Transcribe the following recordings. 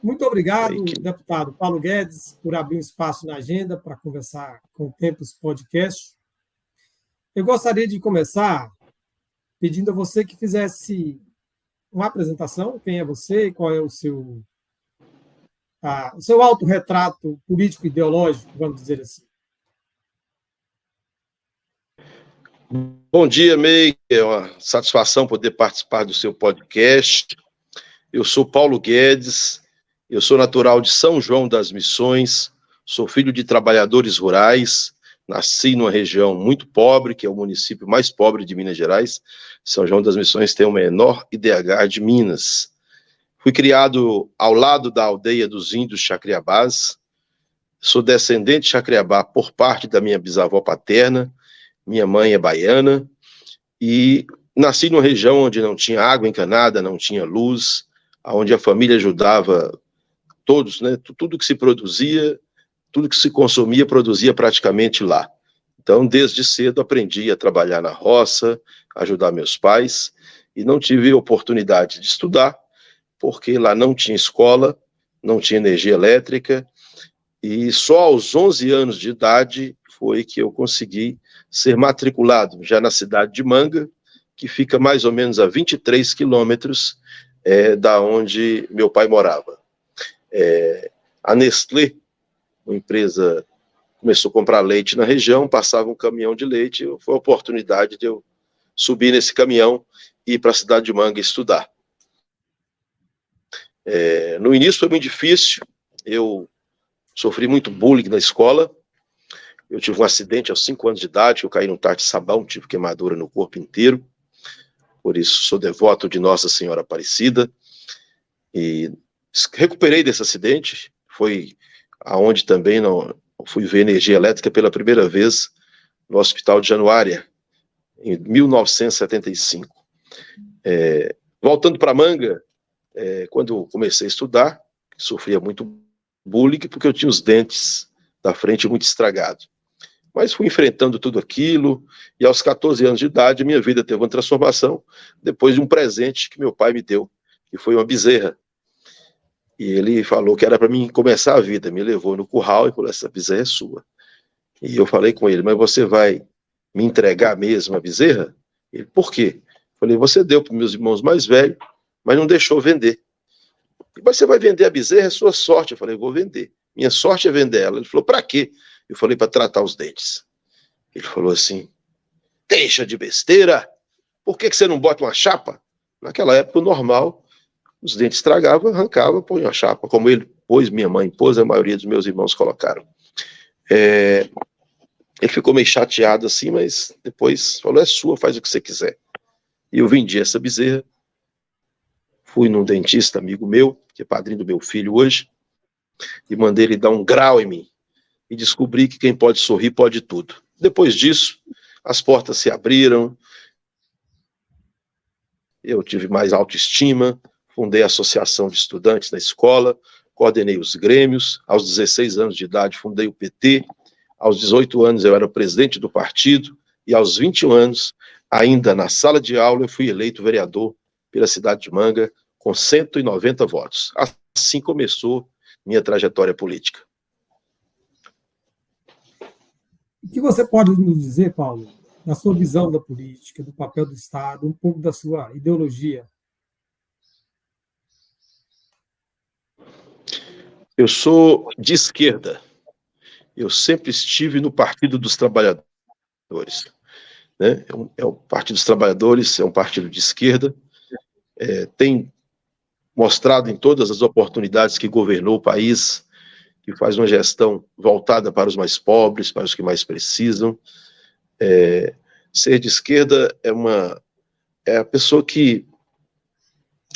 Muito obrigado, deputado Paulo Guedes, por abrir um espaço na agenda para conversar com o Tempos Podcast. Eu gostaria de começar pedindo a você que fizesse uma apresentação, quem é você, qual é o seu autorretrato político-ideológico, vamos dizer assim. Bom dia, May. É uma satisfação poder participar do seu podcast. Eu sou Paulo Guedes, eu sou natural de São João das Missões, sou filho de trabalhadores rurais, nasci numa região muito pobre, que é o município mais pobre de Minas Gerais. São João das Missões tem o menor IDH de Minas. Fui criado ao lado da aldeia dos índios Chacriabás, sou descendente de Chacriabá por parte da minha bisavó paterna, minha mãe é baiana, e nasci numa região onde não tinha água encanada, não tinha luz, onde a família ajudava todos, né? Tudo que se produzia, tudo que se consumia, produzia praticamente lá. Então, desde cedo, aprendi a trabalhar na roça, ajudar meus pais, e não tive oportunidade de estudar, porque lá não tinha escola, não tinha energia elétrica, e só aos 11 anos de idade foi que eu consegui ser matriculado já na cidade de Manga, que fica mais ou menos a 23 quilômetros da onde meu pai morava. A Nestlé, uma empresa, começou a comprar leite na região, passava um caminhão de leite, foi a oportunidade de eu subir nesse caminhão e ir para a cidade de Manga estudar. No início foi muito difícil, eu sofri muito bullying na escola, eu tive um acidente aos 5 anos de idade, eu caí num tarde de sabão, tive queimadura no corpo inteiro, por isso sou devoto de Nossa Senhora Aparecida, e recuperei desse acidente, foi aonde também fui ver energia elétrica pela primeira vez no Hospital de Januária, em 1975. Voltando para Manga, quando comecei a estudar, sofria muito bullying, porque eu tinha os dentes da frente muito estragados. Mas fui enfrentando tudo aquilo, e aos 14 anos de idade, minha vida teve uma transformação, depois de um presente que meu pai me deu, que foi uma bezerra. E ele falou que era para mim começar a vida, me levou no curral e falou, essa bezerra é sua. E eu falei com ele, mas você vai me entregar mesmo a bezerra? Ele, por quê? Eu falei, você deu para meus irmãos mais velhos, mas não deixou vender. Mas você vai vender a bezerra, é sua sorte. Eu falei, vou vender. Minha sorte é vender ela. Ele falou, para quê? Eu falei, para tratar os dentes. Ele falou assim, deixa de besteira, por que você não bota uma chapa? Naquela época, o normal, os dentes estragavam, arrancava, põe uma chapa, como ele pôs, minha mãe pôs, a maioria dos meus irmãos colocaram. Ele ficou meio chateado assim, mas depois falou, é sua, faz o que você quiser. E eu vendi essa bezerra, fui num dentista amigo meu, que é padrinho do meu filho hoje, e mandei ele dar um grau em mim, e descobri que quem pode sorrir pode tudo. Depois disso, as portas se abriram, eu tive mais autoestima, fundei a associação de estudantes na escola, coordenei os grêmios, aos 16 anos de idade fundei o PT, aos 18 anos eu era presidente do partido, e aos 21 anos, ainda na sala de aula, eu fui eleito vereador pela cidade de Manga, com 190 votos. Assim começou minha trajetória política. O que você pode nos dizer, Paulo, da sua visão da política, do papel do Estado, um pouco da sua ideologia? Eu sou de esquerda. Eu sempre estive no Partido dos Trabalhadores. Né? O Partido dos Trabalhadores é um partido de esquerda, tem mostrado em todas as oportunidades que governou o país, que faz uma gestão voltada para os mais pobres, para os que mais precisam. Ser de esquerda é a pessoa que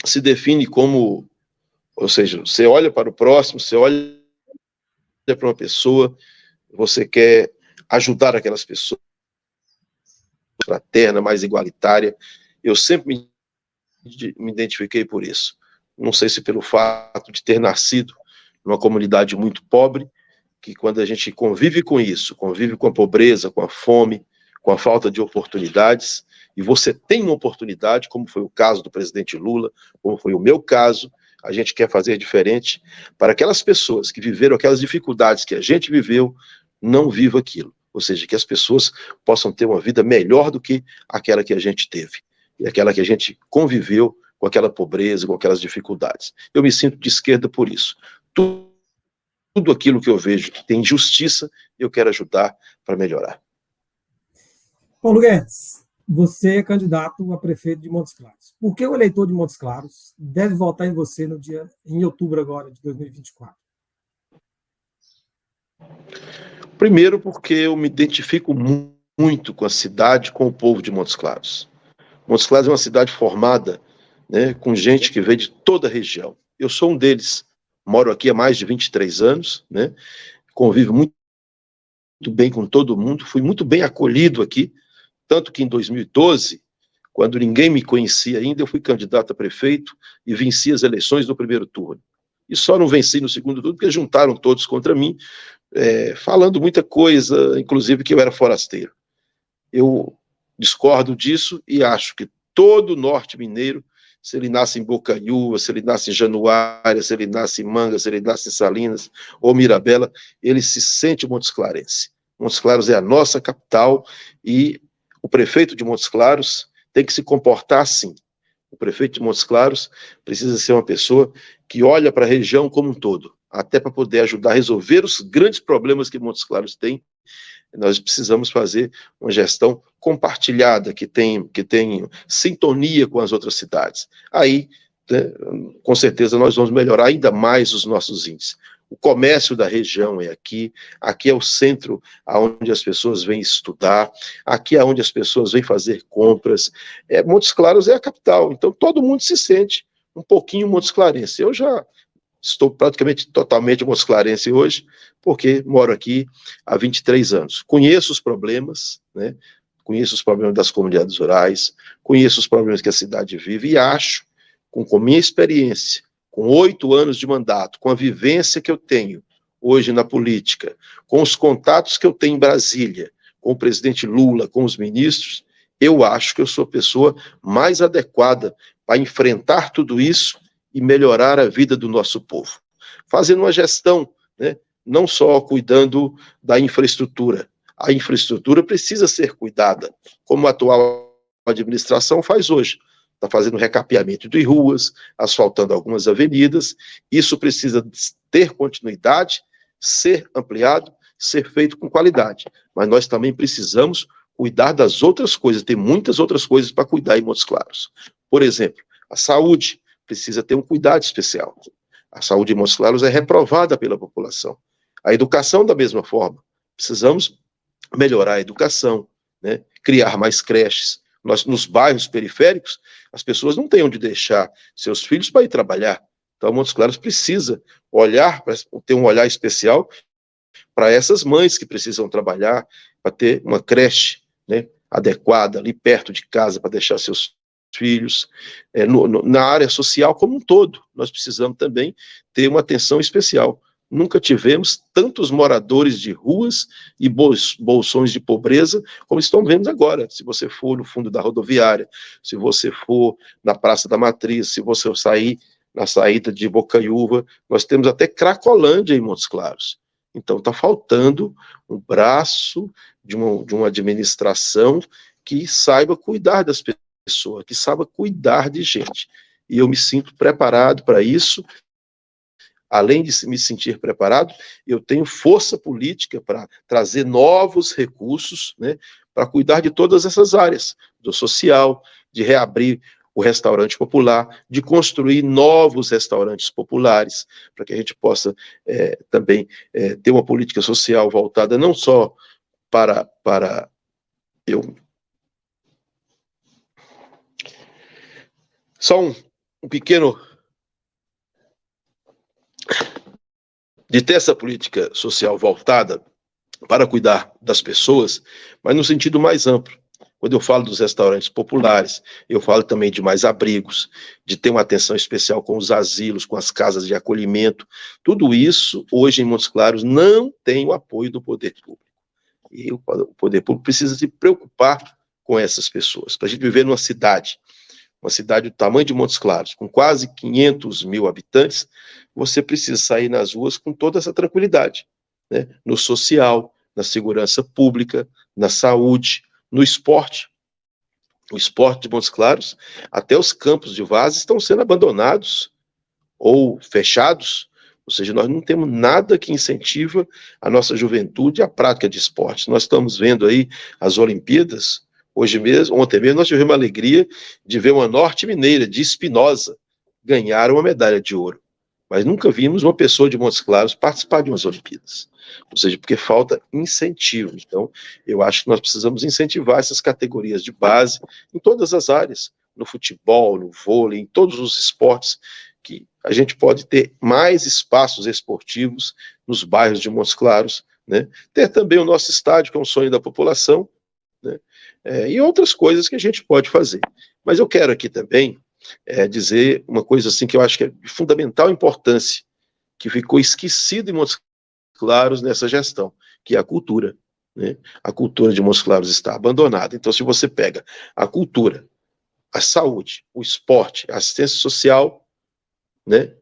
se define como, ou seja, você olha para o próximo, você olha para uma pessoa, você quer ajudar aquelas pessoas, fraterna, mais igualitária. Eu sempre me identifiquei por isso. Não sei se pelo fato de ter nascido numa comunidade muito pobre, que quando a gente convive com isso, convive com a pobreza, com a fome, com a falta de oportunidades, e você tem uma oportunidade, como foi o caso do presidente Lula, como foi o meu caso, a gente quer fazer diferente para aquelas pessoas que viveram aquelas dificuldades que a gente viveu, não vivam aquilo. Ou seja, que as pessoas possam ter uma vida melhor do que aquela que a gente teve. E aquela que a gente conviveu com aquela pobreza, com aquelas dificuldades. Eu me sinto de esquerda por isso. Tudo aquilo que eu vejo que tem injustiça, eu quero ajudar para melhorar. Paulo Guedes, você é candidato a prefeito de Montes Claros. Por que o eleitor de Montes Claros deve votar em você em outubro agora de 2024? Primeiro, porque eu me identifico muito com a cidade, com o povo de Montes Claros. Montes Claros é uma cidade formada, né, com gente que veio de toda a região. Eu sou um deles. Moro aqui há mais de 23 anos, né? Convivo muito bem com todo mundo, fui muito bem acolhido aqui, tanto que em 2012, quando ninguém me conhecia ainda, eu fui candidato a prefeito e venci as eleições no primeiro turno. E só não venci no segundo turno porque juntaram todos contra mim, falando muita coisa, inclusive que eu era forasteiro. Eu discordo disso e acho que todo norte mineiro, se ele nasce em Bocaiúva, se ele nasce em Januária, se ele nasce em Manga, se ele nasce em Salinas ou Mirabela, ele se sente Montes Clarense. Montes Claros é a nossa capital e o prefeito de Montes Claros tem que se comportar assim. O prefeito de Montes Claros precisa ser uma pessoa que olha para a região como um todo, até para poder ajudar a resolver os grandes problemas que Montes Claros tem. Nós precisamos fazer uma gestão compartilhada, que tem sintonia com as outras cidades. Aí, né, com certeza, nós vamos melhorar ainda mais os nossos índices. O comércio da região é aqui é o centro onde as pessoas vêm estudar, aqui é onde as pessoas vêm fazer compras. Montes Claros é a capital, então todo mundo se sente um pouquinho Montes Clarense. Eu já estou praticamente totalmente Montes Clarense hoje, porque moro aqui há 23 anos. Conheço os problemas, né? Conheço os problemas das comunidades rurais, conheço os problemas que a cidade vive e acho, com a minha experiência, com 8 anos de mandato, com a vivência que eu tenho hoje na política, com os contatos que eu tenho em Brasília, com o presidente Lula, com os ministros, eu acho que eu sou a pessoa mais adequada para enfrentar tudo isso e melhorar a vida do nosso povo. Fazendo uma gestão, né, não só cuidando da infraestrutura. A infraestrutura precisa ser cuidada, como a atual administração faz hoje. Está fazendo recapeamento de ruas, asfaltando algumas avenidas. Isso precisa ter continuidade, ser ampliado, ser feito com qualidade. Mas nós também precisamos cuidar das outras coisas. Tem muitas outras coisas para cuidar em Montes Claros. Por exemplo, a saúde precisa ter um cuidado especial. A saúde em Montes Claros é reprovada pela população. A educação, da mesma forma. Precisamos melhorar a educação, né? Criar mais creches. Nos bairros periféricos, as pessoas não têm onde deixar seus filhos para ir trabalhar. Então, Montes Claros precisa ter um olhar especial para essas mães que precisam trabalhar, para ter uma creche, né, adequada ali perto de casa para deixar seus filhos. Na área social como um todo, nós precisamos também ter uma atenção especial. Nunca tivemos tantos moradores de ruas e bolsões de pobreza como estão vendo agora. Se você for no fundo da rodoviária, se você for na Praça da Matriz, se você sair na saída de Bocaiúva, nós temos até Cracolândia em Montes Claros. Então está faltando um braço de uma administração que saiba cuidar das pessoas, que saiba cuidar de gente. E eu me sinto preparado para isso. Além de me sentir preparado, eu tenho força política para trazer novos recursos, né, para cuidar de todas essas áreas, do social, de reabrir o restaurante popular, de construir novos restaurantes populares, para que a gente possa também ter uma política social voltada não só para só um pequeno de ter essa política social voltada para cuidar das pessoas, mas no sentido mais amplo. Quando eu falo dos restaurantes populares, eu falo também de mais abrigos, de ter uma atenção especial com os asilos, com as casas de acolhimento. Tudo isso, hoje em Montes Claros, não tem o apoio do poder público. E o poder público precisa se preocupar com essas pessoas, para a gente viver numa cidade uma cidade do tamanho de Montes Claros, com quase 500 mil habitantes, você precisa sair nas ruas com toda essa tranquilidade, né? No social, na segurança pública, na saúde, no esporte. O esporte de Montes Claros, até os campos de várzea estão sendo abandonados ou fechados, ou seja, nós não temos nada que incentiva a nossa juventude à prática de esportes. Nós estamos vendo aí as Olimpíadas, hoje mesmo, ontem mesmo, nós tivemos a alegria de ver uma norte-mineira, de Espinosa, ganhar uma medalha de ouro. Mas nunca vimos uma pessoa de Montes Claros participar de umas Olimpíadas. Ou seja, porque falta incentivo. Então, eu acho que nós precisamos incentivar essas categorias de base em todas as áreas, no futebol, no vôlei, em todos os esportes, que a gente pode ter mais espaços esportivos nos bairros de Montes Claros, né? Ter também o nosso estádio, que é um sonho da população, né? E outras coisas que a gente pode fazer. Mas eu quero aqui também dizer uma coisa assim que eu acho que é de fundamental importância, que ficou esquecido em Montes Claros nessa gestão, que é a cultura, né? A cultura de Montes Claros está abandonada. Então, se você pega a cultura, a saúde, o esporte, a assistência social, né,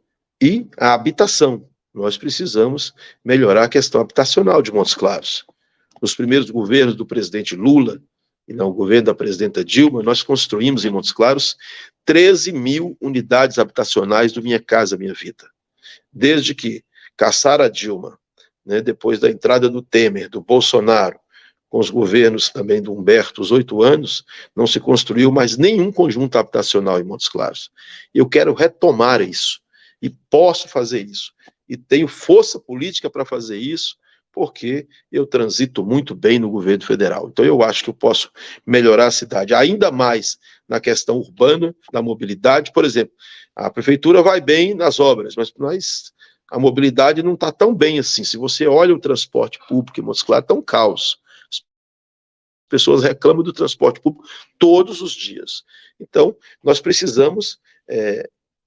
e a habitação, nós precisamos melhorar a questão habitacional de Montes Claros. Nos primeiros governos do presidente Lula, e no governo da presidenta Dilma, nós construímos em Montes Claros 13 mil unidades habitacionais do Minha Casa Minha Vida. Desde que caçaram a Dilma, né, depois da entrada do Temer, do Bolsonaro, com os governos também do Humberto, os 8 anos, não se construiu mais nenhum conjunto habitacional em Montes Claros. Eu quero retomar isso, e posso fazer isso, e tenho força política para fazer isso, porque eu transito muito bem no governo federal. Então eu acho que eu posso melhorar a cidade ainda mais na questão urbana, na mobilidade. Por exemplo, a prefeitura vai bem nas obras, mas a mobilidade não está tão bem assim. Se você olha o transporte público em Montes Claros, está um caos. As pessoas reclamam do transporte público todos os dias. Então, nós precisamos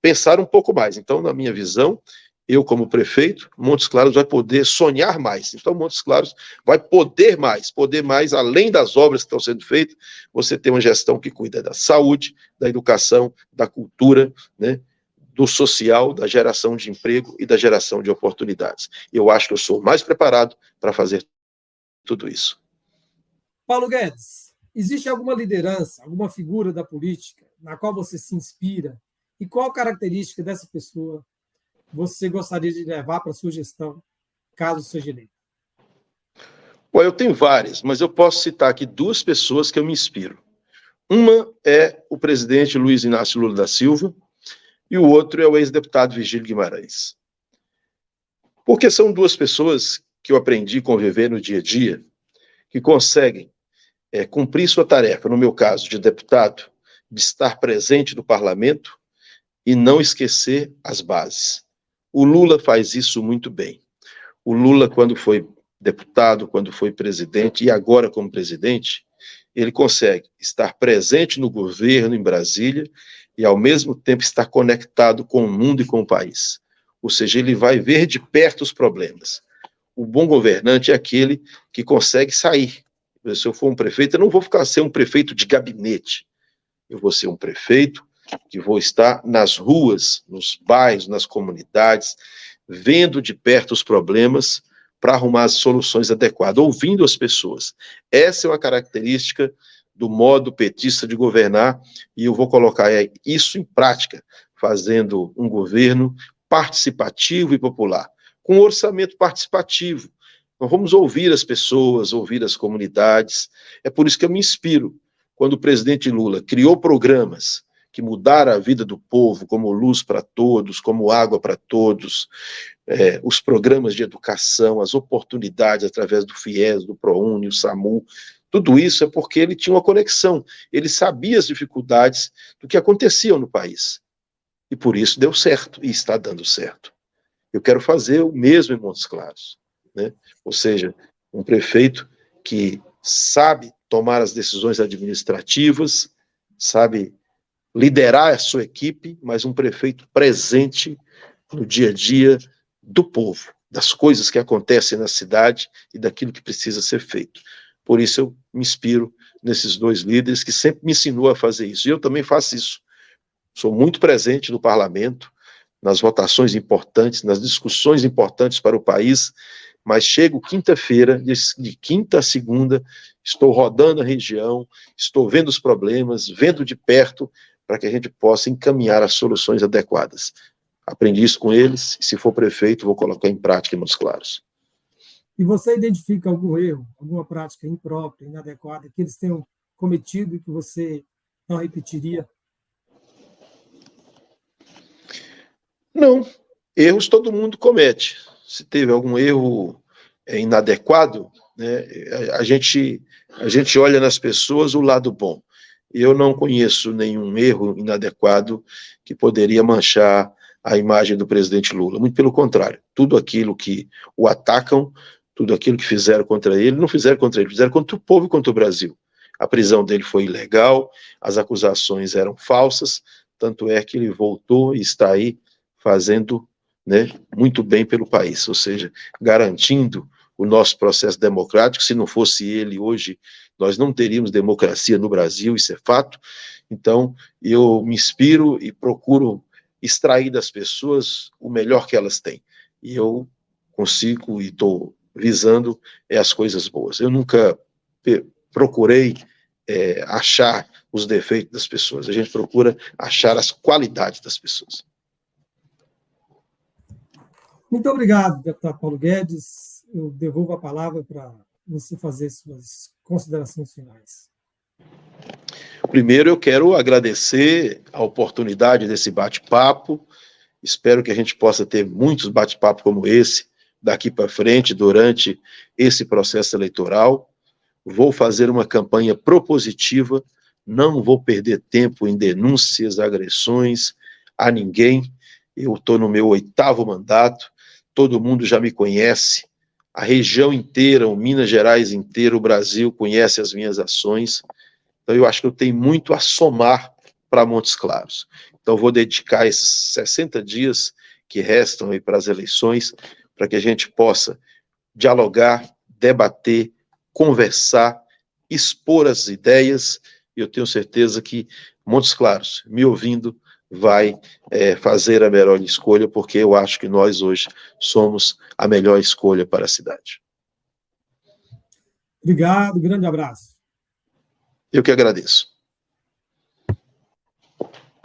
pensar um pouco mais. Então, na minha visão, eu, como prefeito, Montes Claros vai poder sonhar mais. Então, Montes Claros vai poder mais, além das obras que estão sendo feitas, você ter uma gestão que cuida da saúde, da educação, da cultura, né, do social, da geração de emprego e da geração de oportunidades. Eu acho que eu sou mais preparado para fazer tudo isso. Paulo Guedes, existe alguma liderança, alguma figura da política na qual você se inspira? E qual característica dessa pessoa você gostaria de levar para a sua gestão, caso seja eleito? Bom, eu tenho várias, mas eu posso citar aqui 2 pessoas que eu me inspiro. Uma é o presidente Luiz Inácio Lula da Silva e o outro é o ex-deputado Virgílio Guimarães. Porque são 2 pessoas que eu aprendi a conviver no dia a dia, que conseguem cumprir sua tarefa, no meu caso de deputado, de estar presente no parlamento e não esquecer as bases. O Lula faz isso muito bem. O Lula, quando foi deputado, quando foi presidente e agora como presidente, ele consegue estar presente no governo em Brasília e, ao mesmo tempo, estar conectado com o mundo e com o país. Ou seja, ele vai ver de perto os problemas. O bom governante é aquele que consegue sair. Se eu for um prefeito, eu não vou ser um prefeito de gabinete. Eu vou ser um prefeito que vou estar nas ruas, nos bairros, nas comunidades, vendo de perto os problemas para arrumar as soluções adequadas, ouvindo as pessoas. Essa é uma característica do modo petista de governar, e eu vou colocar isso em prática, fazendo um governo participativo e popular, com um orçamento participativo. Nós vamos ouvir as pessoas, ouvir as comunidades. É por isso que eu me inspiro. Quando o presidente Lula criou programas que mudaram a vida do povo, como Luz para Todos, como Água para Todos, os programas de educação, as oportunidades através do FIES, do ProUni, o SAMU, tudo isso é porque ele tinha uma conexão, ele sabia as dificuldades do que aconteciam no país. E por isso deu certo, e está dando certo. Eu quero fazer o mesmo em Montes Claros, né? Ou seja, um prefeito que sabe tomar as decisões administrativas, sabe liderar a sua equipe, mas um prefeito presente no dia a dia do povo, das coisas que acontecem na cidade e daquilo que precisa ser feito. Por isso eu me inspiro nesses 2 líderes que sempre me ensinou a fazer isso. E eu também faço isso. sou muito presente no parlamento, nas votações importantes, nas discussões importantes para o país, mas chego quinta-feira, de quinta a segunda, estou rodando a região, estou vendo os problemas, vendo de perto, para que a gente possa encaminhar as soluções adequadas. Aprendi isso com eles, e se for prefeito, vou colocar em prática em Montes Claros. E você identifica algum erro, alguma prática imprópria, inadequada, que eles tenham cometido e que você não repetiria? Não, erros todo mundo comete. Se teve algum erro inadequado, né, a gente olha nas pessoas o lado bom. Eu não conheço nenhum erro inadequado que poderia manchar a imagem do presidente Lula. Muito pelo contrário, tudo aquilo que o atacam, tudo aquilo que fizeram contra ele, não fizeram contra ele, fizeram contra o povo e contra o Brasil. A prisão dele foi ilegal, as acusações eram falsas, tanto é que ele voltou e está aí fazendo, né, muito bem pelo país, ou seja, garantindo o nosso processo democrático. Se não fosse ele, hoje nós não teríamos democracia no Brasil, isso é fato. Então, eu me inspiro e procuro extrair das pessoas o melhor que elas têm. E eu consigo e estou visando as coisas boas. Eu nunca procurei achar os defeitos das pessoas. A gente procura achar as qualidades das pessoas. Muito obrigado, deputado Paulo Guedes. Eu devolvo a palavra para você fazer suas considerações finais. Primeiro, eu quero agradecer a oportunidade desse bate-papo. Espero que a gente possa ter muitos bate-papos como esse daqui para frente, durante esse processo eleitoral. Vou fazer uma campanha propositiva, não vou perder tempo em denúncias, agressões a ninguém. Eu estou no meu 8º mandato, todo mundo já me conhece, a região inteira, o Minas Gerais inteiro, o Brasil conhece as minhas ações. Então, eu acho que eu tenho muito a somar para Montes Claros. Então, vou dedicar esses 60 dias que restam aí para as eleições, para que a gente possa dialogar, debater, conversar, expor as ideias, e eu tenho certeza que Montes Claros, me ouvindo, vai fazer a melhor escolha, porque eu acho que nós hoje somos a melhor escolha para a cidade. Obrigado, grande abraço. Eu que agradeço.